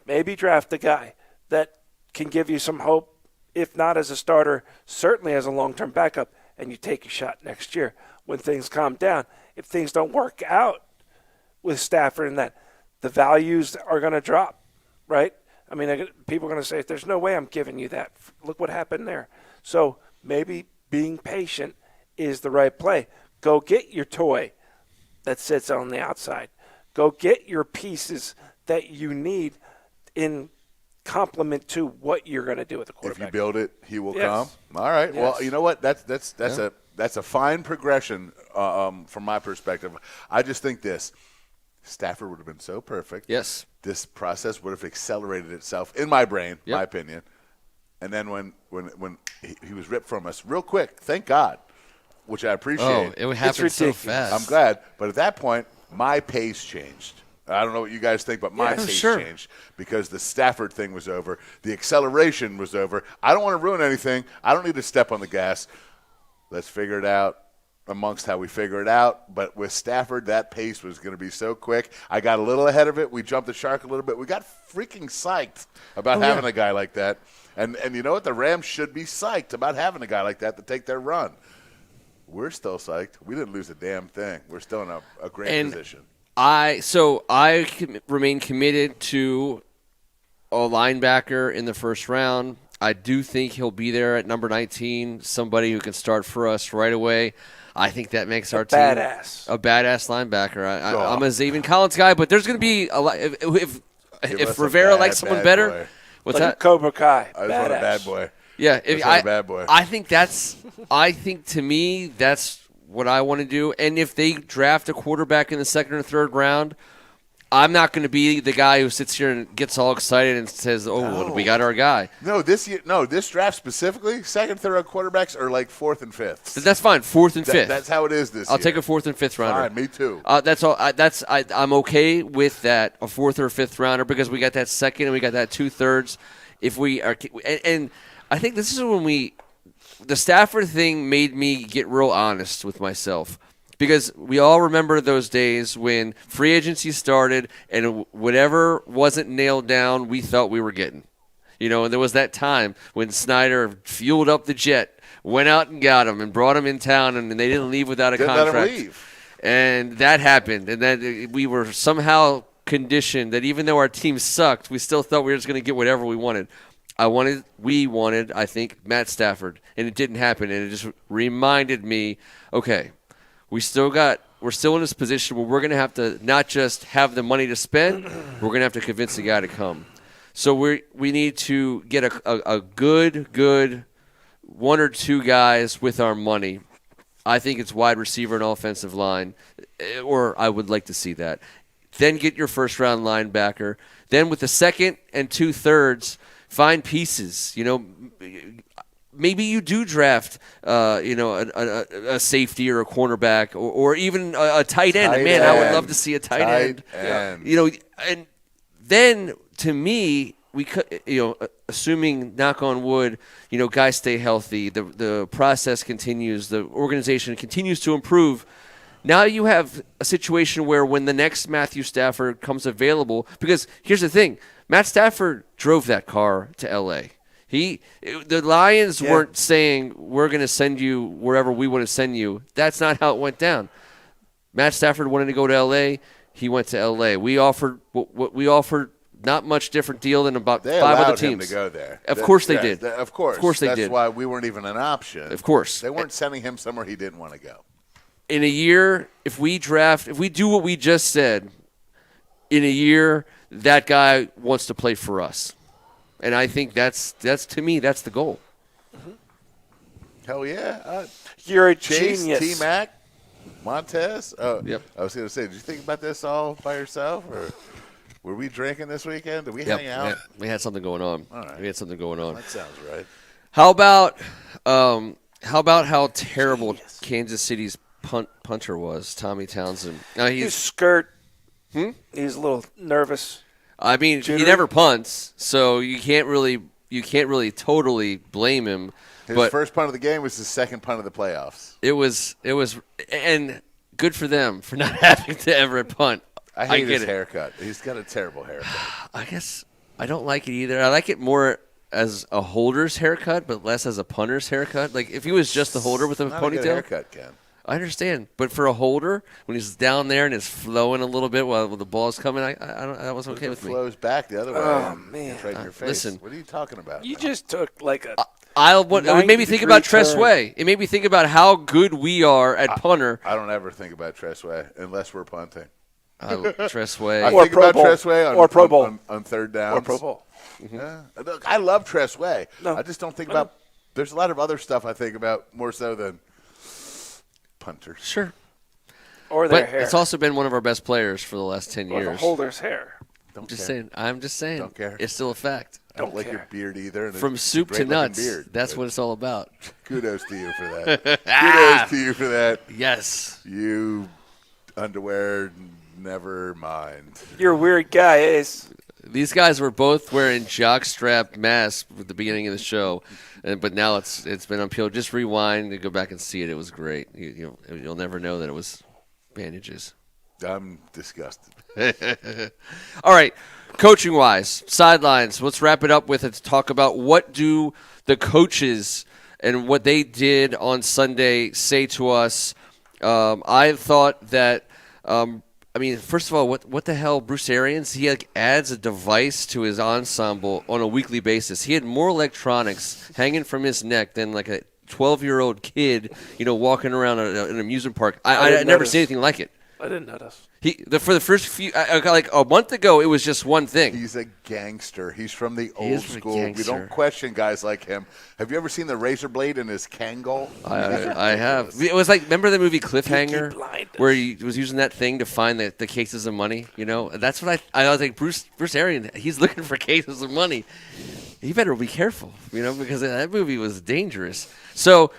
maybe draft a guy that can give you some hope, if not as a starter, certainly as a long-term backup, and you take a shot next year when things calm down. If things don't work out with Stafford and that, the values are going to drop, right? I mean, people are going to say, there's no way I'm giving you that. Look what happened there. So maybe being patient is the right play. Go get your toy that sits on the outside. Go get your pieces that you need in complement to what you're going to do with the quarterback. If you build it, he will Yes. come. All right. Yes. Well, you know what? That's a fine progression from my perspective. I just think this. Stafford would have been so perfect. Yes. This process would have accelerated itself in my brain, Yep. my opinion. And then when he was ripped from us real quick, thank God, which I appreciate. Oh, it would happen so ridiculous. fast. I'm glad. But at that point, my pace changed. I don't know what you guys think, but my Yeah, pace sure. changed because the Stafford thing was over. The acceleration was over. I don't want to ruin anything. I don't need to step on the gas. Let's figure it out amongst how we figure it out. But with Stafford, that pace was going to be so quick. I got a little ahead of it. We jumped the shark a little bit. We got freaking psyched about having a guy like that. And you know what? The Rams should be psyched about having a guy like that to take their run. We're still psyched. We didn't lose a damn thing. We're still in a great position. I remain committed to a linebacker in the first round. I do think he'll be there at number 19, somebody who can start for us right away. I think that makes our team badass. a badass linebacker. I'm a Xavier Collins guy, but there's going to be a lot. Give If us a Rivera bad, likes someone bad better, boy. what's Like a that? Cobra Kai. I just want a bad boy. Yeah, Just want a bad boy. I think to me that's what I want to do. And if they draft a quarterback in the second or third round, I'm not going to be the guy who sits here and gets all excited and says, "Oh, well, we got our guy." No, this draft specifically, second, third round quarterbacks are like fourth and fifth. That's fine. Fourth and fifth. That's how it is this I'll year. take a fourth and fifth rounder. Fine, me too. That's all. I'm okay with that. A fourth or fifth rounder because we got that second and we got that 2/3. If we are, and I think this is when the Stafford thing made me get real honest with myself. Because we all remember those days when free agency started and whatever wasn't nailed down, we thought we were getting. And there was that time when Snyder fueled up the jet, went out and got him and brought him in town, and they didn't leave without a Didn't contract. let him leave. And that happened. And then we were somehow conditioned that even though our team sucked, we still thought we were just going to get whatever we wanted. We wanted, I think, Matt Stafford, and it didn't happen. And it just reminded me, okay, we're still in this position where we're going to have to not just have the money to spend, we're going to have to convince the guy to come. So we need to get a good one or two guys with our money. I think it's wide receiver and offensive line, or I would like to see that. Then get your first round linebacker. Then with the second and 2/3, find pieces. Maybe you do draft, a safety or a cornerback, or even a tight end. I would love to see a tight end. And then to me, we could, assuming knock on wood, guys stay healthy, the process continues, the organization continues to improve. Now you have a situation where when the next Matthew Stafford comes available, because here's the thing, Matt Stafford drove that car to L.A. The Lions weren't saying we're going to send you wherever we want to send you. That's not how it went down. Matt Stafford wanted to go to L.A. He went to L.A. We offered not much different deal than about They 5 other allowed teams. him to go there. Of course they did. Of course. Of course they did. That's why we weren't even an option. Of course. They weren't sending him somewhere he didn't want to go. In a year, if we do what we just said, in a year, that guy wants to play for us. And I think that's to me, that's the goal. Hell yeah. You're a Chase, genius. T-Mac, Montez. Oh, Yep. I was going to say, did you think about this all by yourself? Or were we drinking this weekend? Did we hang out? Yeah, we had something going on. All right. We had something going on. That sounds right. How about how terrible Kansas City's punter was, Tommy Townsend? His skirt. He's a little nervous. I mean, Jittery. he never punts, so you can't really totally blame him. His but first punt of the game was his second punt of the playoffs. it was, and good for them for not having to ever punt. I hate get his it. haircut. He's got a terrible haircut. I guess I don't like it either. I like it more as a holder's haircut, but less as a punter's haircut. Like if he was just the holder with a Not a good ponytail. haircut, Ken. I understand, but for a holder, when he's down there and it's flowing a little bit while the ball's coming, I don't. That was okay It with me. flows back the other way. Oh, and man. it's right in your face. Listen. What are you talking about? You just took like a It made me think about 90-degree turn. Tressway. It made me think about how good we are at punter. I don't ever think about Tressway unless we're punting. Tressway. I Or think Pro about Bowl. Tressway Or Pro Bowl. on third downs. or Pro Bowl. Yeah. Look, I love Tressway. No. I just don't think about. There's a lot of other stuff I think about more so than punters. Sure. Or their But hair. it's also been one of our best players for the last 10 or the years. holder's hair. Don't Just care. saying. I'm just saying. Don't care. It's still a fact. I don't Don't like care. your beard either. and From it's a soup to great-looking nuts. Beard, That's but what it's all about. Kudos to you for that. Kudos to you for that. Yes. You underwear, never mind. You're a weird guy, Ace. These guys were both wearing jockstrap masks at the beginning of the show, but now it's been unpeeled. Just rewind and go back and see it. It was great. You'll never know that it was bandages. I'm disgusted. All right, coaching-wise, sidelines. Let's wrap it up with it to talk about what do the coaches and what they did on Sunday say to us. I thought that, first of all, what the hell, Bruce Arians? He adds a device to his ensemble on a weekly basis. He had more electronics hanging from his neck than like a 12-year-old kid, walking around an amusement park. I didn't never notice. seen anything like it. I didn't notice. For the first few, like a month ago, it was just one thing. He's a gangster. He's from the is old a school. We gangster. don't question guys like him. Have you ever seen the razor blade in his Kangol? I have. It was like, remember the movie Cliffhanger, Blinders. where he was using that thing to find the cases of money? That's what I was like. Bruce Arians, he's looking for cases of money. He better be careful, because that movie was dangerous. So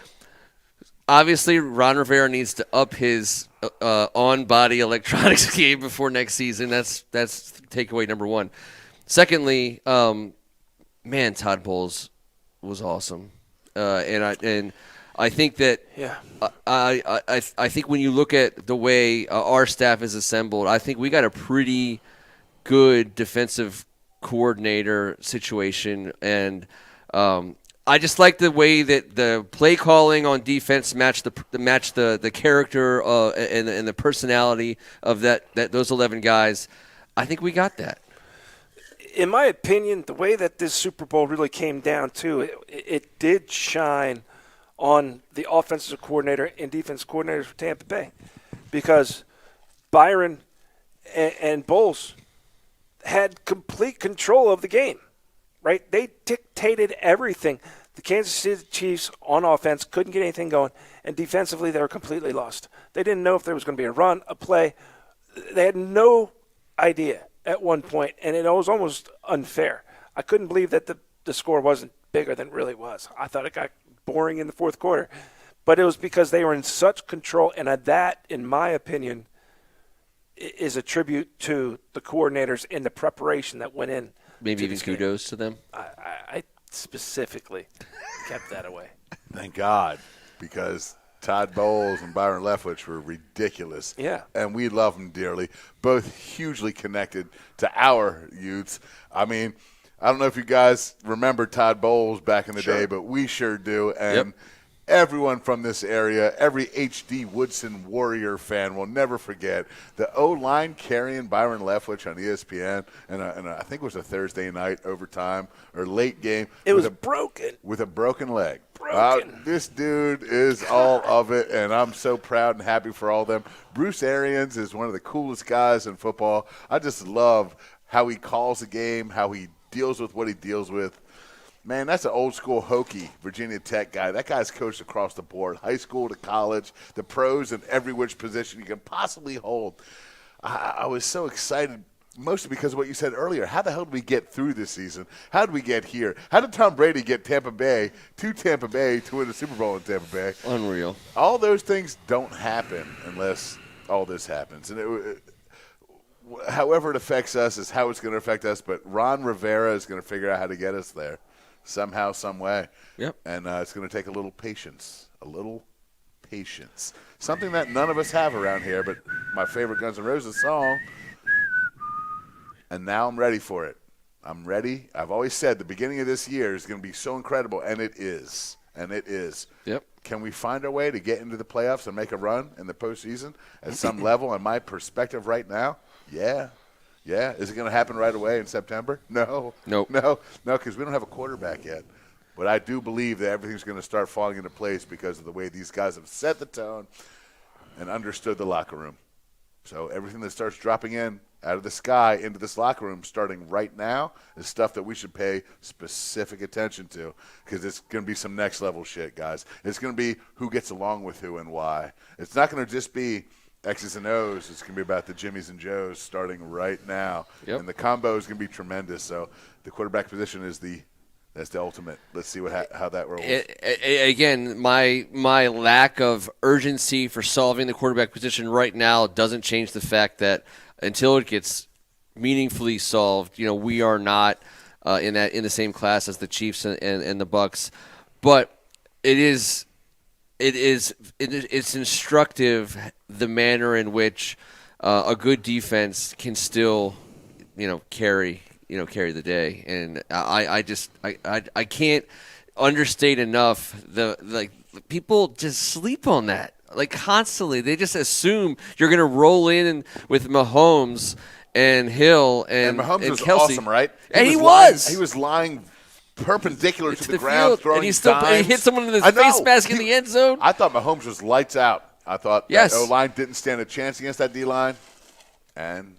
obviously, Ron Rivera needs to up his on-body electronics game before next season. That's takeaway number one. Secondly, Todd Bowles was awesome, and I think that Yeah. I think when you look at the way our staff is assembled, I think we got a pretty good defensive coordinator situation, and I just like the way that the play calling on defense matched the character and the personality of those 11 guys. I think we got that. In my opinion, the way that this Super Bowl really came down to, it did shine on the offensive coordinator and defensive coordinators for Tampa Bay, because Byron and Bowles had complete control of the game, right? They dictated everything. The Kansas City Chiefs on offense couldn't get anything going, and defensively they were completely lost. They didn't know if there was going to be a run, a play. They had no idea at one point, and it was almost unfair. I couldn't believe that the score wasn't bigger than it really was. I thought it got boring in the fourth quarter, but it was because they were in such control, and that, in my opinion, is a tribute to the coordinators and the preparation that went in. Maybe to even this game. kudos to them. I specifically kept that away. Thank God, because Todd Bowles and Byron Leftwich were ridiculous. Yeah. And we love them dearly. Both hugely connected to our youths. I mean, I don't know if you guys remember Todd Bowles back in the day, but we sure do. And everyone from this area, every H.D. Woodson Warrior fan will never forget the O-line carrying Byron Leftwich on ESPN, and I think it was a Thursday night overtime or late game. It was with broken. with a broken leg. Broken. This dude is all of it, and I'm so proud and happy for all of them. Bruce Arians is one of the coolest guys in football. I just love how he calls the game, how he deals with what he deals with. Man, that's an old-school Hokie Virginia Tech guy. That guy's coached across the board, high school to college, the pros in every which position you can possibly hold. I was so excited, mostly because of what you said earlier. How the hell did we get through this season? How did we get here? How did Tom Brady get Tampa Bay to win the Super Bowl in Tampa Bay? Unreal. All those things don't happen unless all this happens. And however it affects us is how it's going to affect us, but Ron Rivera is going to figure out how to get us there somehow, some way. Yep. And it's going to take a little patience. Something that none of us have around here, but my favorite Guns N' Roses song, and now I'm ready for it. I'm ready. I've always said the beginning of this year is going to be so incredible, and it is. And it is. Yep. Can we find a way to get into the playoffs and make a run in the postseason at some level? In my perspective right now, yeah. Yeah. Is it going to happen right away in September? No. Nope. No, because we don't have a quarterback yet. But I do believe that everything's going to start falling into place because of the way these guys have set the tone and understood the locker room. So everything that starts dropping in out of the sky into this locker room starting right now is stuff that we should pay specific attention to, because it's going to be some next level shit, guys. It's going to be who gets along with who and why. It's not going to just be X's and O's. It's going to be about the Jimmys and Joes starting right now. Yep. And the combo is going to be tremendous. So the quarterback position is that's the ultimate. Let's see how that rolls. Again, my lack of urgency for solving the quarterback position right now doesn't change the fact that until it gets meaningfully solved, we are not in the same class as the Chiefs and the Bucs. But it's instructive the manner in which a good defense can still carry the day, and I can't understate enough people just sleep on that constantly. They just assume you're going to roll in with Mahomes and Hill and Mahomes was Kelsey. awesome, right? He was. He was lying perpendicular to the field, ground, and throwing he dimes. hit someone in the face mask in the end zone. I thought Mahomes was lights out. I thought Yes. that O-line didn't stand a chance against that D-line, and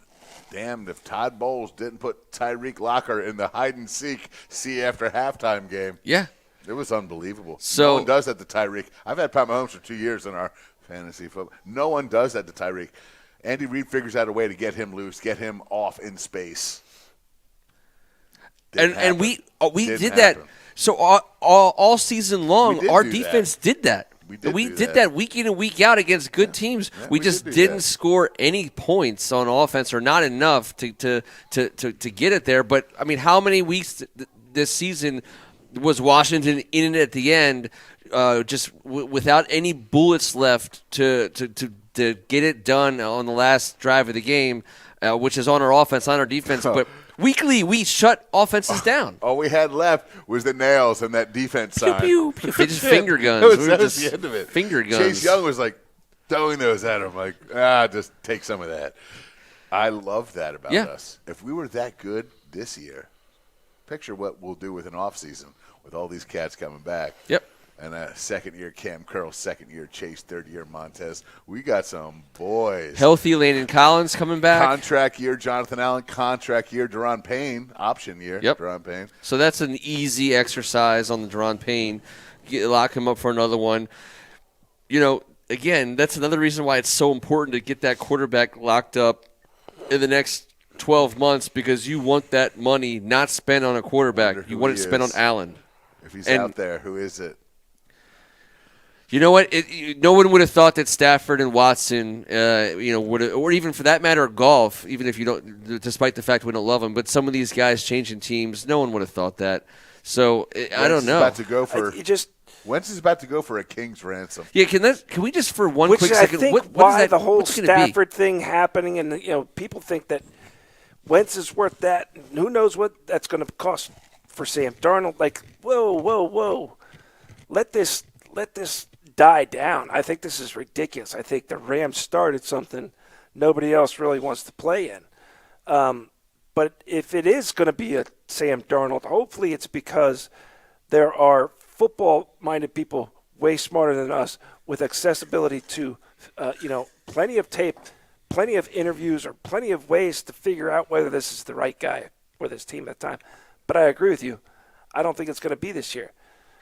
damned if Todd Bowles didn't put Tyreek Locker in the hide-and-seek see after halftime game. Yeah. It was unbelievable. So- no one does that to Tyreek. I've had Pat Mahomes for 2 years in our fantasy football. No one does that to Tyreek. Andy Reid figures out a way to get him loose, get him off in space. And we Didn't did that. happen. So all season We long, did our do defense did that. We did do did that. that week in and week out against good teams. Yeah, we we just did do didn't that. score any points on offense, or not enough to get it there. But I mean, how many weeks this season was Washington in it at the end, without any bullets left to get it done on the last drive of the game, which is on our offense, on our defense, but. Weekly, we shut offenses down. All we had left was the nails and that defense sign. Pew, pew. They just finger guns. That was the end of it. Finger guns. Chase Young was like throwing those at him, like, just take some of that. I love that about us. If we were that good this year, picture what we'll do with an offseason with all these cats coming back. Yep. And a second-year Cam Curl, second-year Chase, third-year Montez. We got some boys. Healthy Landon Collins coming back. Contract year Jonathan Allen, contract year Deron Payne, option year Deron Payne. So that's an easy exercise on the Deron Payne. Lock him up for another one. Again, that's another reason why it's so important to get that quarterback locked up in the next 12 months, because you want that money not spent on a quarterback. You want it spent on Allen. If he's out there, who is it? You know what? No one would have thought that Stafford and Watson, would have, or even for that matter, Golf. Even if you don't, despite the fact we don't love them, but some of these guys changing teams, no one would have thought that. So I don't know. Wentz is about to go for a king's ransom. Yeah, can we just for one Which quick I second? think What is the whole what's it gonna be? Stafford thing happening, and people think that Wentz is worth that. Who knows what that's going to cost for Sam Darnold? Like, whoa, let this die down. I think this is ridiculous. I think the Rams started something nobody else really wants to play in. But if it is going to be a Sam Darnold, hopefully it's because there are football-minded people way smarter than us with accessibility to, plenty of tape, plenty of interviews, or plenty of ways to figure out whether this is the right guy for this team at the time. But I agree with you. I don't think it's going to be this year.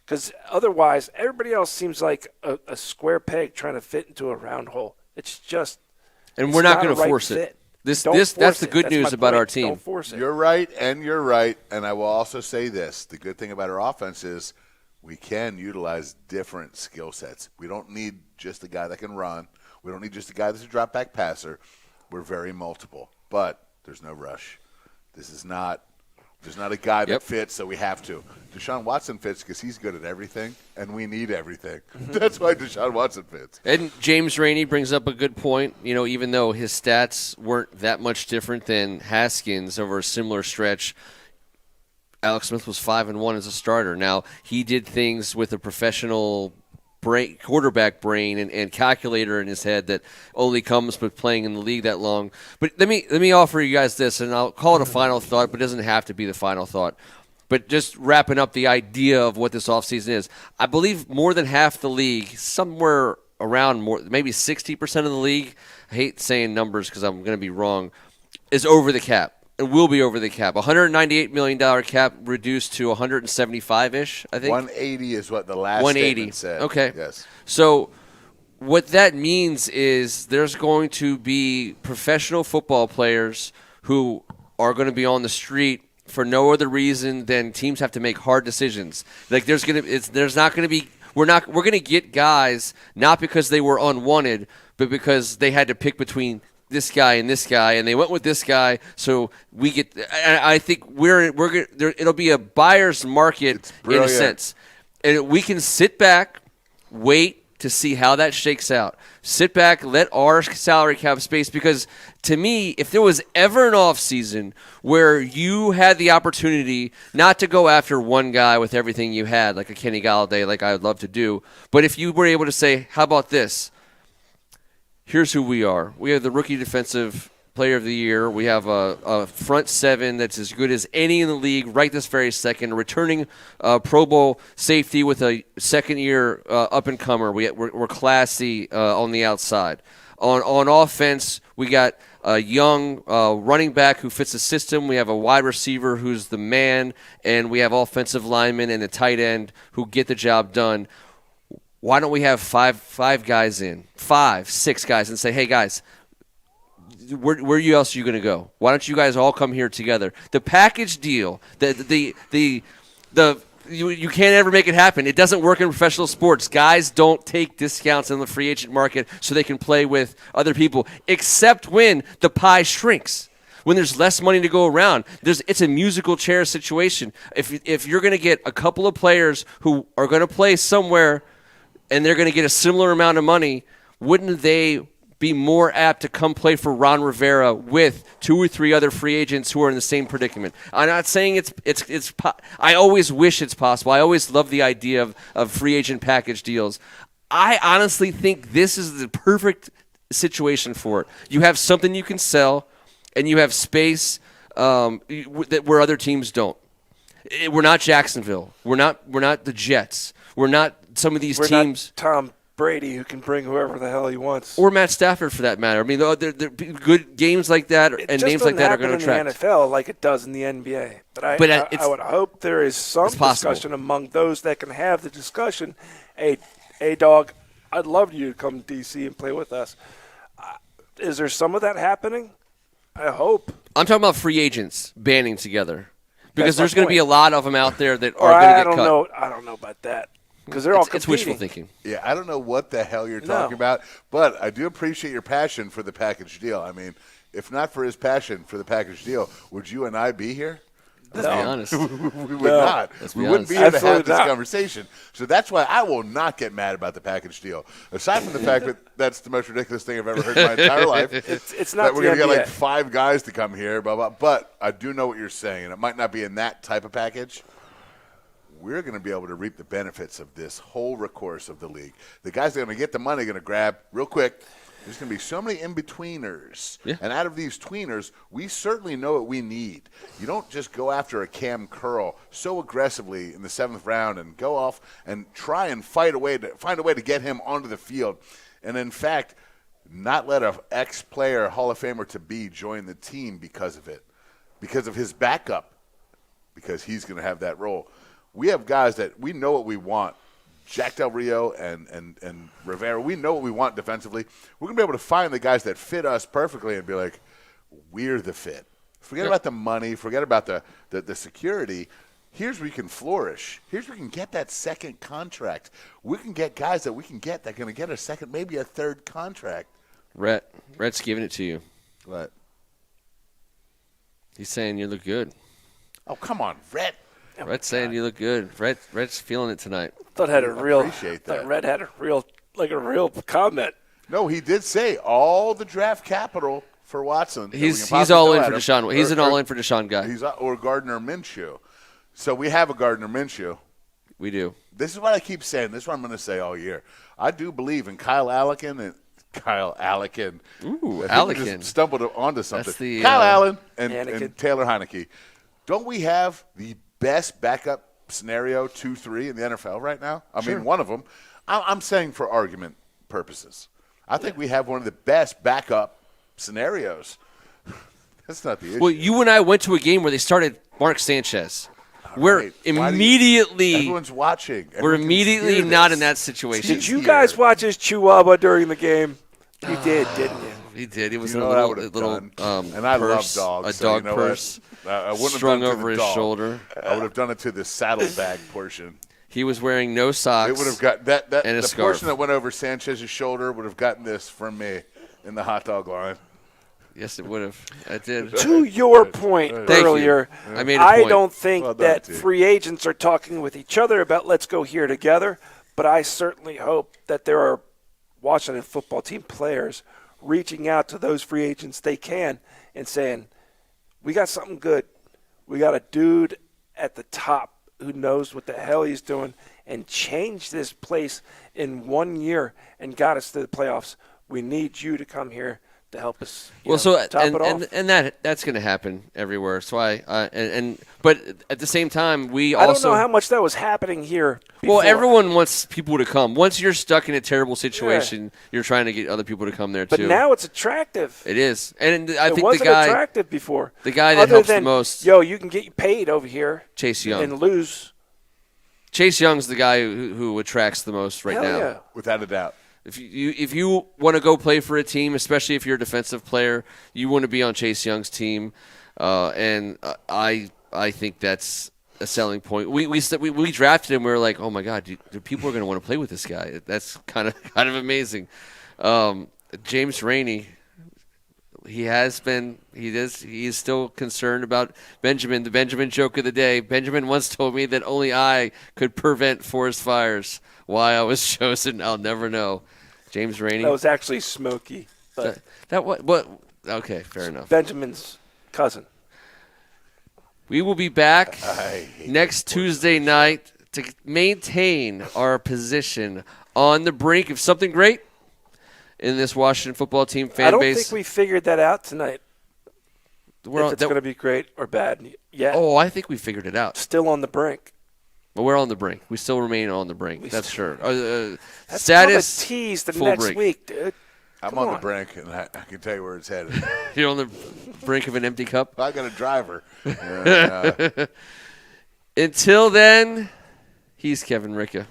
Because otherwise, everybody else seems like a square peg trying to fit into a round hole. It's just, and we're not going to force it. That's the good news about our team. Don't force it. You're right, and you're right. And I will also say this: the good thing about our offense is we can utilize different skill sets. We don't need just a guy that can run. We don't need just a guy that's a drop back passer. We're very multiple, but there's no rush. There's not a guy that fits, so we have to. Deshaun Watson fits because he's good at everything, and we need everything. That's why Deshaun Watson fits. And James Rainey brings up a good point. Even though his stats weren't that much different than Haskins over a similar stretch, Alex Smith was 5-1 as a starter. Now, he did things with a professional quarterback brain and calculator in his head that only comes with playing in the league that long. But let me offer you guys this, and I'll call it a final thought, but it doesn't have to be the final thought. But just wrapping up the idea of what this offseason is, I believe more than half the league, somewhere around maybe 60% of the league, I hate saying numbers because I'm going to be wrong, is over the cap. It will be over the cap. $198 million cap reduced to 175-ish, I think. 180 is what the last 180. statement said. Okay. Yes. So what that means is there's going to be professional football players who are going to be on the street for no other reason than teams have to make hard decisions. Like there's going to be we're going to get guys not because they were unwanted, but because they had to pick between this guy and this guy, and they went with this guy. So we get. I think it'll be a buyer's market in a sense, and we can sit back, wait to see how that shakes out. Sit back, let our salary cap space, because to me, if there was ever an offseason where you had the opportunity not to go after one guy with everything you had, like a Kenny Galladay, like I would love to do, but if you were able to say, how about this? Here's who we are. We have the rookie defensive player of the year. We have a front seven that's as good as any in the league right this very second. A returning Pro Bowl safety with a second-year up-and-comer. We're classy on the outside. On offense, we got a young running back who fits the system. We have a wide receiver who's the man, and we have offensive linemen and a tight end who get the job done. Why don't we have five guys in, 6 guys, and say, hey, guys, where else are you going to go? Why don't you guys all come here together? The package deal, you can't ever make it happen. It doesn't work in professional sports. Guys don't take discounts in the free agent market so they can play with other people, except when the pie shrinks. When there's less money to go around, it's a musical chair situation. If you're going to get a couple of players who are going to play somewhere and they're going to get a similar amount of money, wouldn't they be more apt to come play for Ron Rivera with 2 or 3 other free agents who are in the same predicament? I'm not saying it's I always wish it's possible. I always love the idea of free agent package deals. I honestly think this is the perfect situation for it. You have something you can sell, and you have space where other teams don't. We're not Jacksonville. We're not the Jets. We're not some of these teams. Not Tom Brady, who can bring whoever the hell he wants, or Matt Stafford for that matter. I mean, they're good games like that and names like that are going to attract. It doesn't happen in the NFL like it does in the NBA. But I would hope there is some discussion among those that can have the discussion. Hey, dog, I'd love you to come to DC and play with us. Is there some of that happening? I hope. I'm talking about free agents banding together, because there's going to be a lot of them out there that are going to get cut. I don't know about that. Because they're all competing. It's wishful thinking. Yeah, I don't know what the hell you're talking about, but I do appreciate your passion for the package deal. I mean, if not for his passion for the package deal, would you and I be here? Let's be honest. We would not. We wouldn't be here to have this conversation. So that's why I will not get mad about the package deal. Aside from the fact that that's the most ridiculous thing I've ever heard in my entire life. It's not that we're going to get like 5 5 guys to come here, blah, blah. But I do know what you're saying, and it might not be in that type of package. We're going to be able to reap the benefits of this whole recourse of the league. The guys that are going to get the money are going to grab real quick. There's going to be so many in-betweeners. Yeah. And out of these tweeners, we certainly know what we need. You don't just go after a Cam Curl so aggressively in the 7th round and go off and try and find a way to get him onto the field. And, in fact, not let an ex-player, Hall of Famer to be, join the team because of it, because of his backup, because he's going to have that role. We have guys that we know what we want. Jack Del Rio and Rivera, we know what we want defensively. We're going to be able to find the guys that fit us perfectly and be like, we're the fit. Forget about the money. Forget about the security. Here's where we can flourish. Here's where we can get that second contract. We can get guys that we can get that are going to get a second, maybe a third contract. Rhett's giving it to you. What? He's saying you look good. Oh, come on, Rhett. Rhett's saying you look good. Rhett's feeling it tonight. Thought had a real. Appreciate that. Rhett had a real comment. No, he did say all the draft capital for Watson. He's all in for Deshaun. He's an all in for Deshaun guy. Or Gardner Minshew. So we have a Gardner Minshew. We do. This is what I keep saying. This is what I'm going to say all year. I do believe in Kyle Allen. Ooh, I think we Allen. just stumbled onto something. That's the, Kyle Allen and Anakin. Taylor Heineke. Don't we have the best backup scenario 2-3 in the NFL right now? I mean, one of them. I'm saying for argument purposes. I think we have one of the best backup scenarios. That's not the issue. Well, you and I went to a game where they started Mark Sanchez. We're Right. Why do you- immediately everyone's watching. we're Everyone can immediately hear not this. in that situation. Did you guys watch his Chihuahua during the game? You did, didn't you? He did. It was You a know what I little, would have little done? And I purse, love dogs. a so dog you know what? purse I wouldn't have strung done it to over the his dog. shoulder. I would have done it to the saddlebag portion. He was wearing no socks. It would have got that and a the scarf. portion that went over Sanchez's shoulder would have gotten this from me in the hot dog line. Yes, it would have. I did. To your point Thank you. earlier, I made a I point. don't think Well done, that T. free agents are talking with each other about let's go here together, but I certainly hope that there are Washington football team players reaching out to those free agents they can and saying, we got something good. We got a dude at the top who knows what the hell he's doing and changed this place in 1 year and got us to the playoffs. We need you to come here to help us. Top it off. And that's going to happen everywhere. So but at the same time, we I also don't know how much that was happening here. well, before. everyone wants people to come. Once you're stuck in a terrible situation, you're trying to get other people to come there But too. now it's attractive. It is, and I It think wasn't the guy attractive before. the guy that Other helps the than, most- Yo, you can get paid over here Chase Young. and lose. Chase Young's the guy who attracts the most right Hell now. yeah. Without a doubt. If you want to go play for a team, especially if you're a defensive player, you want to be on Chase Young's team, and I think that's a selling point. We drafted him. We were like, oh my god, people are going to want to play with this guy. That's kind of amazing. James Rainey, he is still concerned about Benjamin. The Benjamin joke of the day. Benjamin once told me that only I could prevent forest fires. Why I was chosen, I'll never know. James Rainey. That was actually Smokey, but what? Okay, fair enough. Benjamin's cousin. We will be back I hate next Tuesday night to maintain our position on the brink of something great in this Washington football team fan I don't base. think we figured that out tonight. We're If on, it's going to be great or bad yet. oh, I think we figured it out. Still on the brink. But we're on the brink. We still remain on the brink. That's sure. That's Status. a tease the full next brink. week, dude. I'm Come on on. the brink, and I can tell you where it's headed. You're on the brink of an empty cup. I got a driver. Yeah, Until then, he's Kevin Ricka.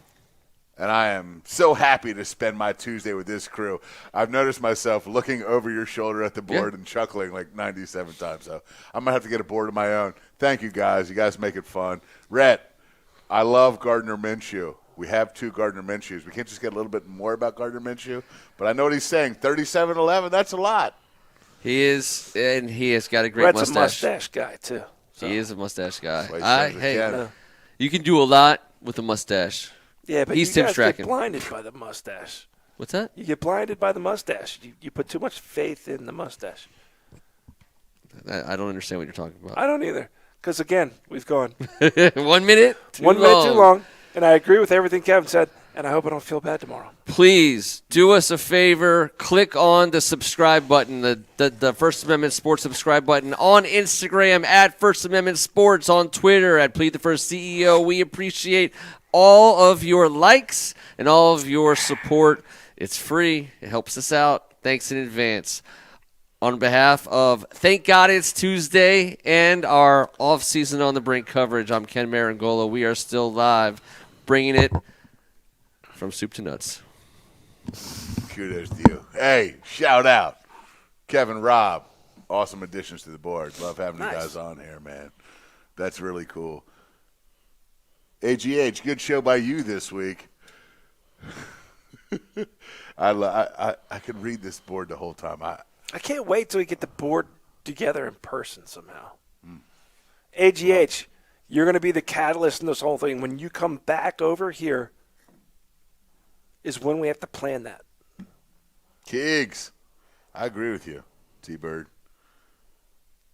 and I am so happy to spend my Tuesday with this crew. I've noticed myself looking over your shoulder at the board and chuckling like 97 times. So I'm going to have to get a board of my own. Thank you, guys. You guys make it fun. Rhett, I love Gardner Minshew. We have 2 Gardner Minshews. We can't just get a little bit more about Gardner Minshew. But I know what he's saying. 37-11, that's a lot. He is, and he has got a great Brett's mustache. a mustache guy, too. He is a mustache guy. That's why he says it can. You can do a lot with a mustache. Yeah, but He's you Tim guys Strachan. get blinded by the mustache. What's that? You get blinded by the mustache. You put too much faith in the mustache. I don't understand what you're talking about. I don't either. Because, again, we've gone 1 minute? 1 minute too long. And I agree with everything Kevin said. And I hope I don't feel bad tomorrow. Please do us a favor. Click on the subscribe button, the First Amendment Sports subscribe button on Instagram at First Amendment Sports, on Twitter at Plead the First CEO. We appreciate all of your likes and all of your support. It's free. It helps us out. Thanks in advance. On behalf of Thank God It's Tuesday and our off-season On the Brink coverage, I'm Ken Marangola. We are still live, bringing it from soup to nuts. Kudos to you. Hey, shout out. Kevin, Rob, awesome additions to the board. Love having you guys on here, man. That's really cool. AGH, good show by you this week. I could read this board the whole time. I can't wait till we get the board together in person somehow. AGH, you're going to be the catalyst in this whole thing. When you come back over here is when we have to plan that. Kiggs, I agree with you, T-Bird.